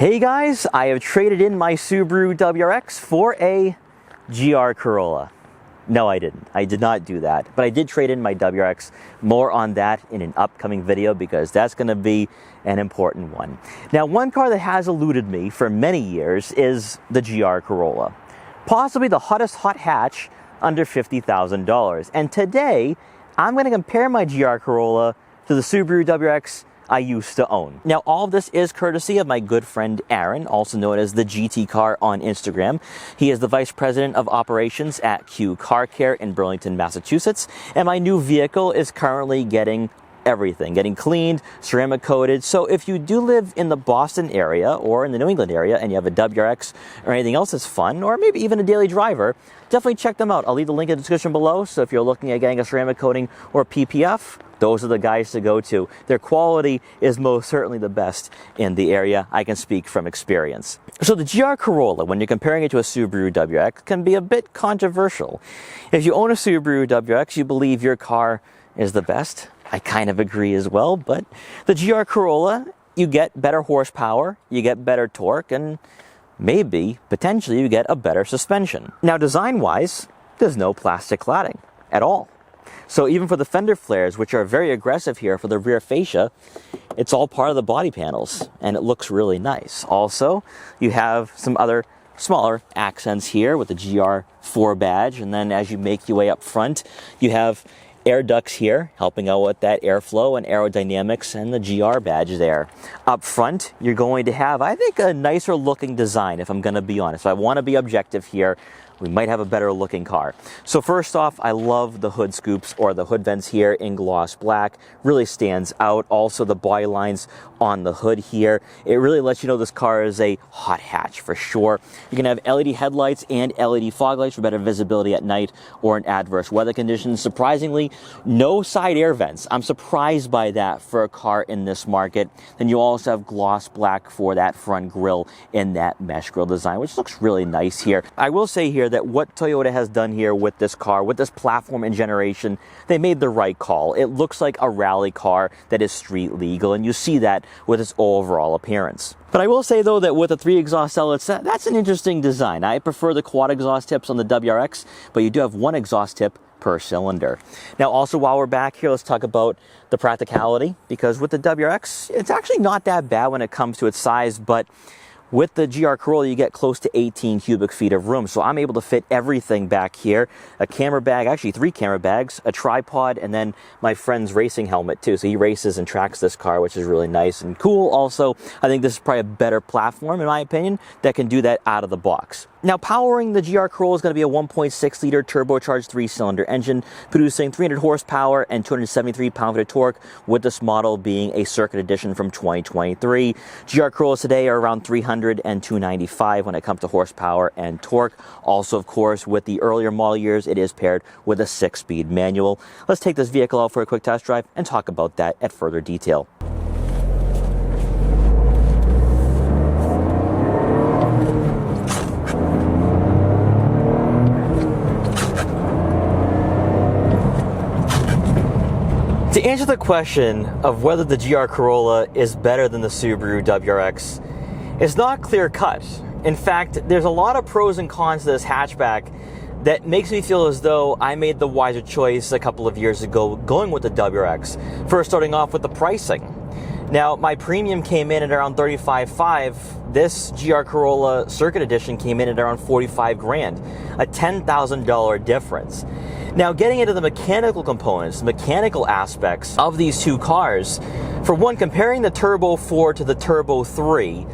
Hey guys, I have traded in my Subaru WRX for a GR Corolla. No, I didn't. I did not do that. But I did trade in my WRX. More on that in an upcoming video because that's going to be an important one. Now, one car that has eluded me for many years is the GR Corolla. Possibly the hottest hot hatch under $50,000. And today, I'm going to compare my GR Corolla to the Subaru WRX I used to own. Now, all of this is courtesy of my good friend Aaron, also known as the GT Car on Instagram. He is the Vice President of Operations at Q Car Care in Burlington, Massachusetts. And my new vehicle is currently getting everything, getting cleaned, ceramic coated. So if you do live in the Boston area or in the New England area and you have a WRX or anything else that's fun, or maybe even a daily driver, definitely check them out. I'll leave the link in the description below. So if you're looking at getting a ceramic coating or PPF, those are the guys to go to. Their quality is most certainly the best in the area. I can speak from experience. So the GR Corolla, when you're comparing it to a Subaru WRX, can be a bit controversial. If you own a Subaru WRX, you believe your car is the best. I kind of agree as well, but the GR Corolla, you get better horsepower, you get better torque, and maybe, potentially, you get a better suspension. Now, design-wise, there's no plastic cladding at all. So even for the fender flares, which are very aggressive here for the rear fascia, it's all part of the body panels, and it looks really nice. Also, you have some other smaller accents here with the GR4 badge, and then as you make your way up front, you have air ducts here, helping out with that airflow and aerodynamics, and the GR badge there. Up front, you're going to have, I think, a nicer looking design, if I'm going to be honest. If I want to be objective here, we might have a better looking car. So first off, I love the hood scoops or the hood vents here in gloss black. Really stands out. Also the body lines on the hood here. It really lets you know this car is a hot hatch for sure. You can have LED headlights and LED fog lights for better visibility at night or in adverse weather conditions. Surprisingly, no side air vents. I'm surprised by that for a car in this market. Then you also have gloss black for that front grille in that mesh grille design, which looks really nice here. I will say here that what Toyota has done here with this car, with this platform and generation, they made the right call. It looks like a rally car that is street legal, and you see that with its overall appearance. But I will say, though, that with the 3 exhaust outlets, that's an interesting design. I prefer the quad exhaust tips on the WRX, but you do have 1 exhaust tip per cylinder. Now, also, while we're back here, let's talk about the practicality, because with the WRX, it's actually not that bad when it comes to its size, but with the GR Corolla, you get close to 18 cubic feet of room. So I'm able to fit everything back here. A camera bag, actually 3 camera bags, a tripod, and then my friend's racing helmet too. So he races and tracks this car, which is really nice and cool. Also, I think this is probably a better platform, in my opinion, that can do that out of the box. Now, powering the GR Corolla is going to be a 1.6 liter turbocharged 3-cylinder engine, producing 300 horsepower and 273 pound-feet of torque, with this model being a circuit edition from 2023. GR Corollas today are around 300 and 295 when it comes to horsepower and torque. Also, of course, with the earlier model years, it is paired with a 6-speed manual. Let's take this vehicle out for a quick test drive and talk about that at further detail. To answer the question of whether the GR Corolla is better than the Subaru WRX, it's not clear-cut. In fact, there's a lot of pros and cons to this hatchback that makes me feel as though I made the wiser choice a couple of years ago going with the WRX. First, starting off with the pricing. Now, my premium came in at around $35,500. This GR Corolla Circuit Edition came in at around $45,000, a $10,000 difference. Now, getting into the mechanical components, the mechanical aspects of these two cars, for one, comparing the Turbo 4 to the Turbo 3,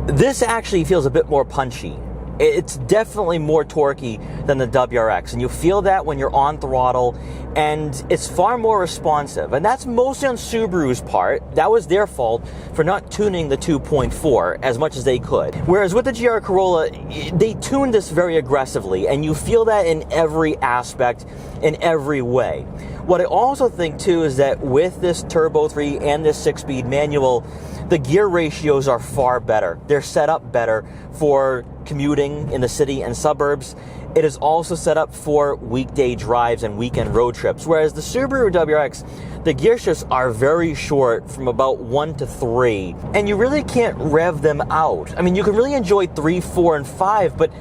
this actually feels a bit more punchy. It's definitely more torquey than the WRX, and you feel that when you're on throttle, and it's far more responsive. And that's mostly on Subaru's part. That was their fault for not tuning the 2.4 as much as they could. Whereas with the GR Corolla, they tuned this very aggressively, and you feel that in every aspect, in every way. What I also think, too, is that with this Turbo 3 and this 6-speed manual, the gear ratios are far better. They're set up better for commuting in the city and suburbs. It is also set up for weekday drives and weekend road trips, whereas the Subaru WRX, the gear shifts are very short, from about 1 to 3, and you really can't rev them out. I mean, you can really enjoy 3, 4, and 5, but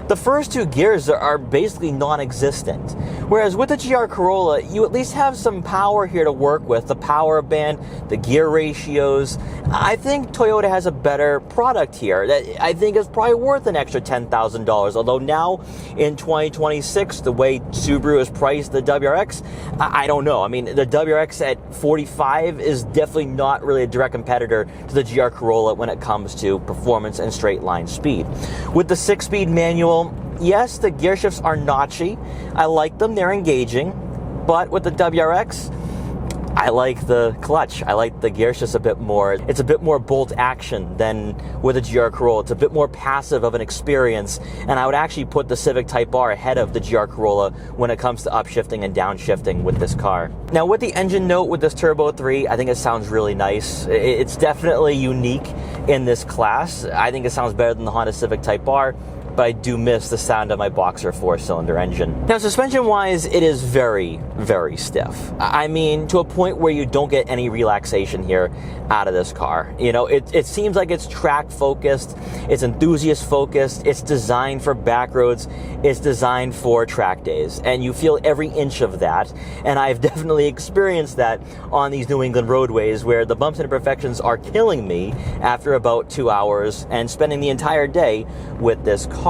the first 2 gears are basically non-existent. Whereas with the GR Corolla, you at least have some power here to work with, the power band, the gear ratios. I think Toyota has a better product here that I think is probably worth an extra $10,000. Although now in 2026, the way Subaru has priced the WRX, I don't know. I mean, the WRX at 45 is definitely not really a direct competitor to the GR Corolla when it comes to performance and straight line speed. With the 6-speed manual, yes, the gear shifts are notchy. I like them, they're engaging. But with the WRX, I like the clutch. I like the gear shifts a bit more. It's a bit more bolt action than with a GR Corolla. It's a bit more passive of an experience, and I would actually put the Civic Type R ahead of the GR Corolla when it comes to upshifting and downshifting with this car. Now, with the engine note with this Turbo 3, I think it sounds really nice. It's definitely unique in this class. I think it sounds better than the Honda Civic Type R, but I do miss the sound of my Boxer 4-cylinder engine. Now, suspension-wise, it is very, very stiff. I mean, to a point where you don't get any relaxation here out of this car. You know, it seems like it's track-focused, it's enthusiast-focused, it's designed for back roads, it's designed for track days, and you feel every inch of that, and I've definitely experienced that on these New England roadways where the bumps and imperfections are killing me after about 2 hours and spending the entire day with this car.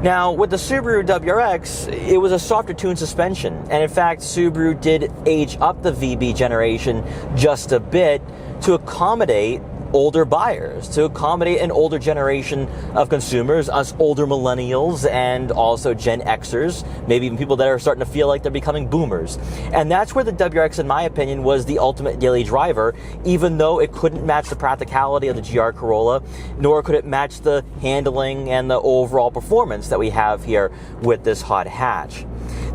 Now, with the Subaru WRX, it was a softer tuned suspension, and in fact, Subaru did age up the VB generation just a bit to accommodate older buyers, to accommodate an older generation of consumers, us older millennials and also Gen Xers, maybe even people that are starting to feel like they're becoming boomers. And that's where the WRX, in my opinion, was the ultimate daily driver, even though it couldn't match the practicality of the GR Corolla, nor could it match the handling and the overall performance that we have here with this hot hatch.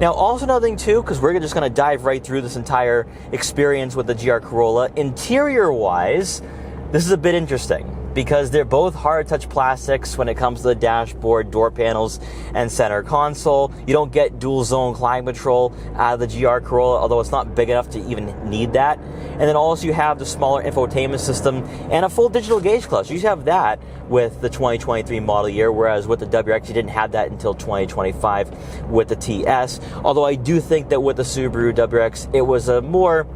Now, also another thing too, because we're just going to dive right through this entire experience with the GR Corolla, interior-wise, this is a bit interesting because they're both hard touch plastics when it comes to the dashboard, door panels, and center console. You don't get dual zone climate control out of the GR Corolla, although it's not big enough to even need that. And then also you have the smaller infotainment system and a full digital gauge clutch. You have that with the 2023 model year, whereas with the WRX you didn't have that until 2025 with the TS. Although I do think that with the Subaru WRX it was a more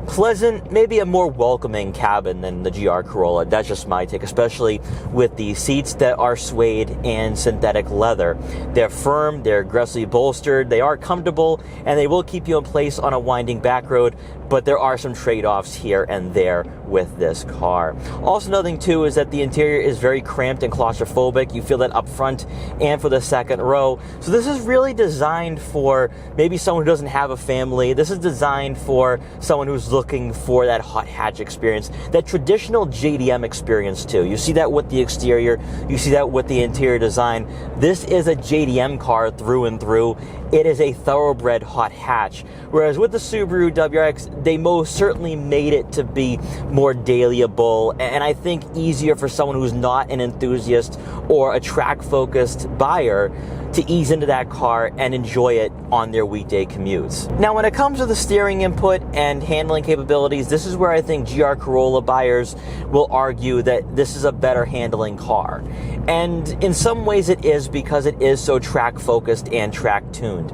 pleasant, maybe a more welcoming cabin than the GR Corolla. That's just my take, especially with the seats that are suede and synthetic leather. They're firm, they're aggressively bolstered, they are comfortable, and they will keep you in place on a winding back road, but there are some trade-offs here and there with this car. Also, another thing too is that the interior is very cramped and claustrophobic. You feel that up front and for the second row. So this is really designed for maybe someone who doesn't have a family. This is designed for someone who's looking for that hot hatch experience, that traditional JDM experience too. You see that with the exterior, you see that with the interior design. This is a JDM car through and through. It is a thoroughbred hot hatch, whereas with the Subaru WRX, they most certainly made it to be more dailyable, and I think easier for someone who's not an enthusiast or a track-focused buyer to ease into that car and enjoy it on their weekday commutes. Now, when it comes to the steering input and handling capabilities, this is where I think GR Corolla buyers will argue that this is a better handling car. And in some ways it is, because it is so track-focused and track-tuned.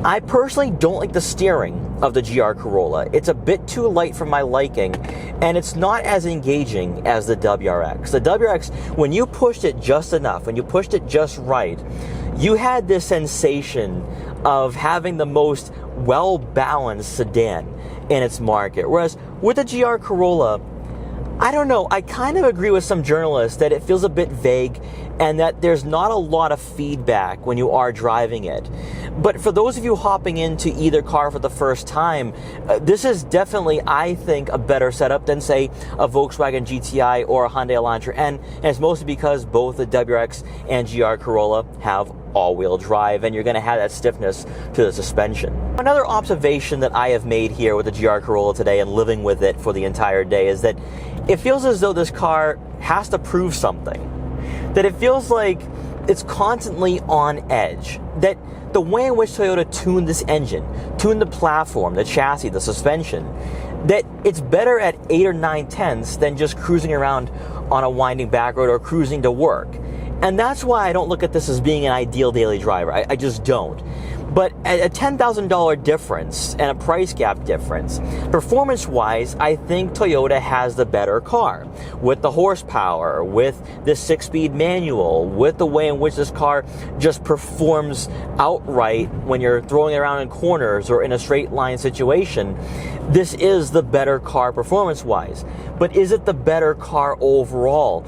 I personally don't like the steering of the GR Corolla. It's a bit too light for my liking, and it's not as engaging as the WRX. The WRX, when you pushed it just enough, when you pushed it just right, you had this sensation of having the most well-balanced sedan in its market. Whereas with the GR Corolla, I don't know, I kind of agree with some journalists that it feels a bit vague and that there's not a lot of feedback when you are driving it. But for those of you hopping into either car for the first time, this is definitely, I think, a better setup than, say, a Volkswagen GTI or a Hyundai Elantra, and it's mostly because both the WRX and GR Corolla have all-wheel drive, and you're going to have that stiffness to the suspension. Another observation that I have made here with the GR Corolla today and living with it for the entire day is that it feels as though this car has to prove something. That it feels like it's constantly on edge. That the way in which Toyota tuned this engine, tuned the platform, the chassis, the suspension, that it's better at 8 or 9 tenths than just cruising around on a winding back road or cruising to work. And that's why I don't look at this as being an ideal daily driver. I just don't. But at a $10,000 difference and a price gap difference, performance-wise, I think Toyota has the better car. With the horsepower, with the 6-speed manual, with the way in which this car just performs outright when you're throwing it around in corners or in a straight line situation, this is the better car performance-wise. But is it the better car overall?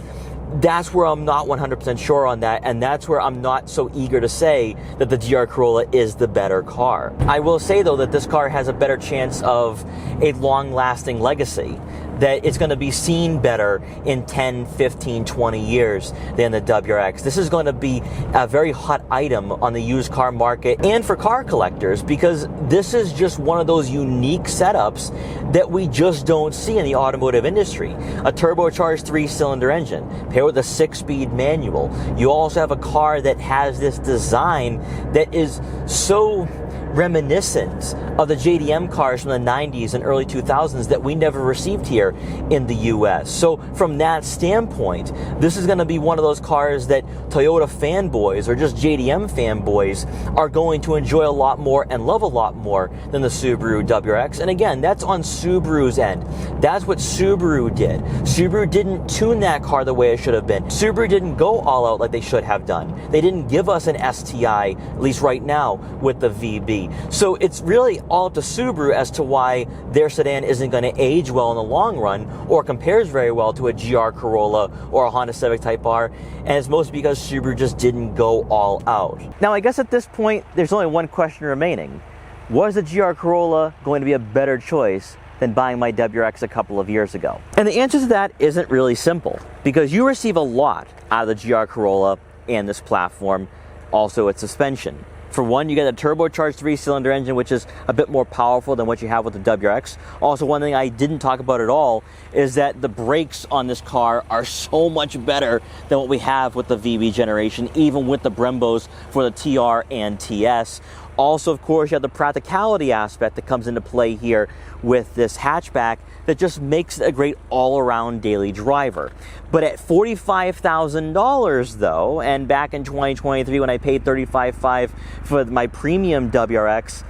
That's where I'm not 100% sure on that, and that's where I'm not so eager to say that the GR Corolla is the better car. I will say, though, that this car has a better chance of a long-lasting legacy, that it's going to be seen better in 10, 15, 20 years than the WRX. This is going to be a very hot item on the used car market and for car collectors, because this is just one of those unique setups that we just don't see in the automotive industry. A turbocharged 3-cylinder engine paired with a 6-speed manual. You also have a car that has this design that is so reminiscent of the JDM cars from the 90s and early 2000s that we never received here in the US. So from that standpoint, this is going to be one of those cars that Toyota fanboys or just JDM fanboys are going to enjoy a lot more and love a lot more than the Subaru WRX. And again, that's on Subaru's end. That's what Subaru did. Subaru didn't tune that car the way it should have been. Subaru didn't go all out like they should have done. They didn't give us an STI, at least right now, with the VB. So it's really all up to Subaru as to why their sedan isn't going to age well in the long run or compares very well to a GR Corolla or a Honda Civic Type R, and it's mostly because Subaru just didn't go all out. Now, I guess at this point, there's only one question remaining. Was the GR Corolla going to be a better choice than buying my WRX a couple of years ago? And the answer to that isn't really simple, because you receive a lot out of the GR Corolla and this platform, also its suspension. For one, you get a turbocharged 3-cylinder engine, which is a bit more powerful than what you have with the WRX. Also, one thing I didn't talk about at all is that the brakes on this car are so much better than what we have with the VB generation, even with the Brembos for the TR and TS. Also, of course, you have the practicality aspect that comes into play here with this hatchback that just makes it a great all-around daily driver. But at $45,000 though, and back in 2023 when I paid $35,500 for my premium WRX,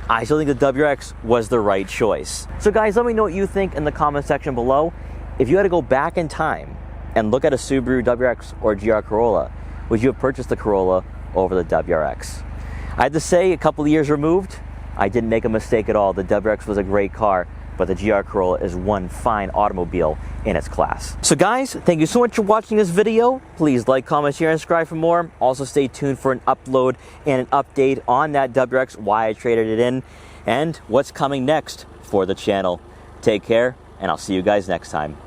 I still think the WRX was the right choice. So guys, let me know what you think in the comment section below. If you had to go back in time and look at a Subaru WRX or GR Corolla, would you have purchased the Corolla over the WRX? I have to say, a couple of years removed, I didn't make a mistake at all. The WRX was a great car, but the GR Corolla is one fine automobile in its class. So guys, thank you so much for watching this video. Please like, comment, share, and subscribe for more. Also stay tuned for an upload and an update on that WRX, why I traded it in, and what's coming next for the channel. Take care, and I'll see you guys next time.